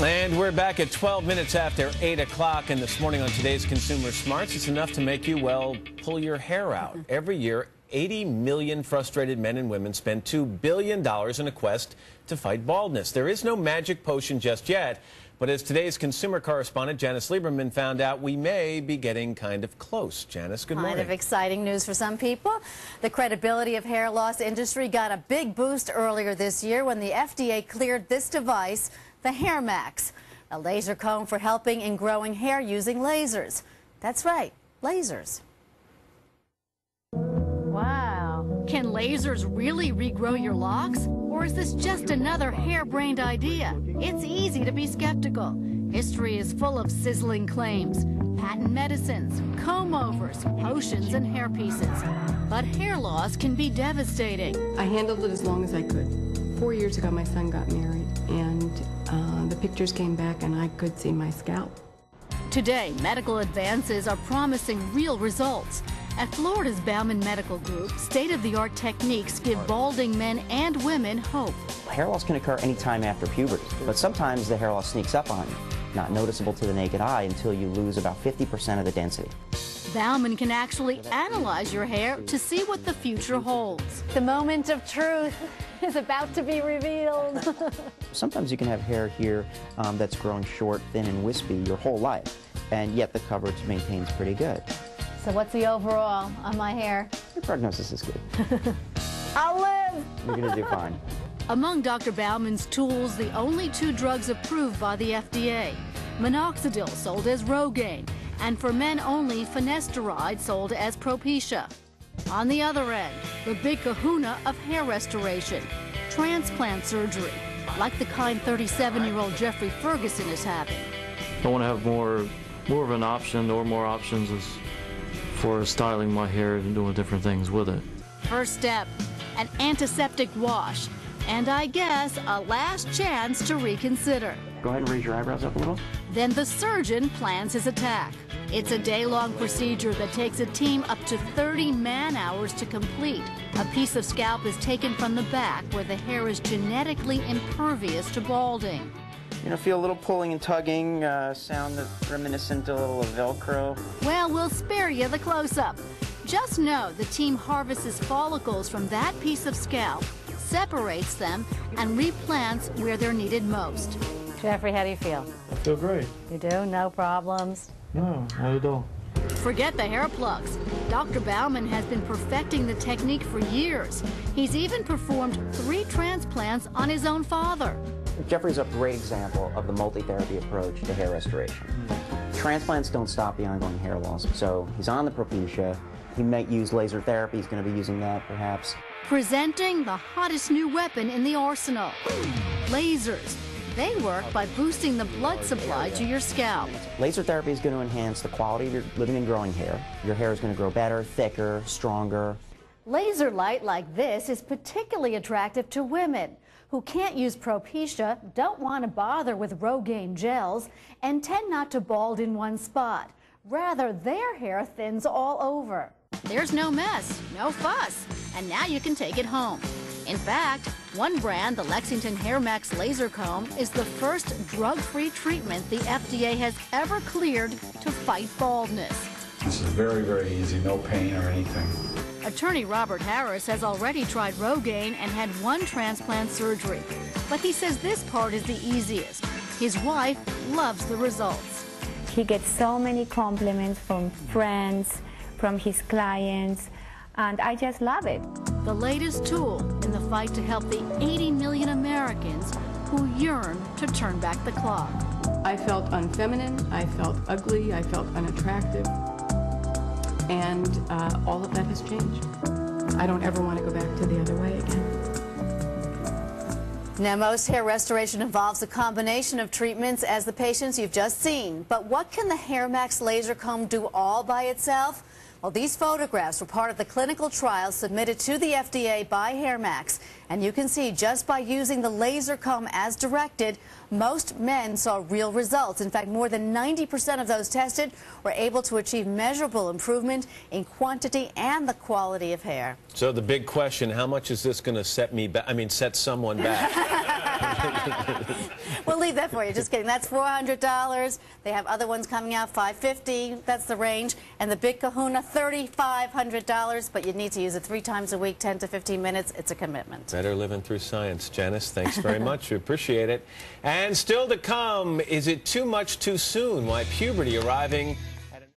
And we're back at 12 minutes after 8 o'clock, and this morning on today's Consumer Smarts, it's enough to make you, well, pull your hair out. Every year, 80 million frustrated men and women spend $2 billion in a quest to fight baldness. There is no magic potion just yet, but as today's consumer correspondent, Janice found out, we may be getting kind of close. Janice, good morning. Kind of exciting news for some people. The credibility of hair loss industry got a big boost earlier this year when the FDA cleared this device, the Hairmax, a laser comb for helping in growing hair using lasers. That's right, lasers. Wow. Can lasers really regrow your locks? Or is this just another harebrained idea? It's easy to be skeptical. History is full of sizzling claims, patent medicines, comb-overs, potions, and hairpieces. But hair loss can be devastating. I handled it as long as I could. 4 years ago, my son got married, and the pictures came back, and I could see my scalp. Today, medical advances are promising real results. At Florida's Bauman Medical Group, state-of-the-art techniques give balding men and women hope. Hair loss can occur anytime after puberty, but sometimes the hair loss sneaks up on you, not noticeable to the naked eye until you lose about 50% of the density. Bauman can actually analyze your hair to see what the future holds. The moment of truth is about to be revealed. Sometimes you can have hair here that's growing short, thin, and wispy your whole life, and yet the coverage maintains pretty good. So what's the overall on my hair? Your prognosis is good. I'll live! You're going to do fine. Among Dr. Bauman's tools, the only 2 drugs approved by the FDA. Minoxidil, sold as Rogaine, and for men only, finasteride, sold as Propecia. On the other end, the big kahuna of hair restoration, transplant surgery, like the kind 37-year-old Jeffrey Ferguson is having. I want to have more of an option, or more options for styling my hair and doing different things with it. First step, an antiseptic wash, and I guess a last chance to reconsider. Go ahead and raise your eyebrows up a little. Then the surgeon plans his attack. It's a day-long procedure that takes a team up to 30 man-hours to complete. A piece of scalp is taken from the back where the hair is genetically impervious to balding. You know, feel a little pulling and tugging, sound that's reminiscent a little of Velcro. Well, we'll spare you the close-up. Just know the team harvests follicles from that piece of scalp, separates them, and replants where they're needed most. Jeffrey, how do you feel? I feel great. You do? No problems? No, not at all. Forget the hair plugs. Dr. Bauman has been perfecting the technique for years. He's even performed 3 transplants on his own father. Jeffrey's a great example of the multi-therapy approach to hair restoration. Transplants don't stop the ongoing hair loss, so he's on the Propecia. He might use laser therapy. He's going to be using that, perhaps. Presenting the hottest new weapon in the arsenal, lasers. They work by boosting the blood supply to your scalp. Laser therapy is going to enhance the quality of your living and growing hair. Your hair is going to grow better, thicker, stronger. Laser light like this is particularly attractive to women who can't use Propecia, don't want to bother with Rogaine gels, and tend not to bald in one spot. Rather, their hair thins all over. There's no mess, no fuss, and now you can take it home. In fact, one brand, the Lexington Hairmax Laser Comb, is the first drug-free treatment the FDA has ever cleared to fight baldness. This is very, very easy, no pain or anything. Attorney Robert Harris has already tried Rogaine and had 1 transplant surgery. But he says this part is the easiest. His wife loves the results. He gets so many compliments from friends, from his clients, and I just love it. The latest tool in the fight to help the 80 million Americans who yearn to turn back the clock. I felt unfeminine, I felt ugly, I felt unattractive, and all of that has changed. I don't ever want to go back to the other way again. Now, most hair restoration involves a combination of treatments as the patients you've just seen. But what can the Hairmax Laser Comb do all by itself? Well, these photographs were part of the clinical trial submitted to the FDA by Hairmax. And you can see just by using the laser comb as directed, most men saw real results. In fact, more than 90% of those tested were able to achieve measurable improvement in quantity and the quality of hair. So the big question, how much is this going to set someone back? We'll leave leave that for you. Just kidding. That's $400. They have other ones coming out, $550. That's the range. And the Big Kahuna, $3,500. But you need to use it 3 times a week, 10 to 15 minutes. It's a commitment. Better living through science. Janice, thanks very much. We appreciate it. And still to come, is it too much too soon? Why puberty arriving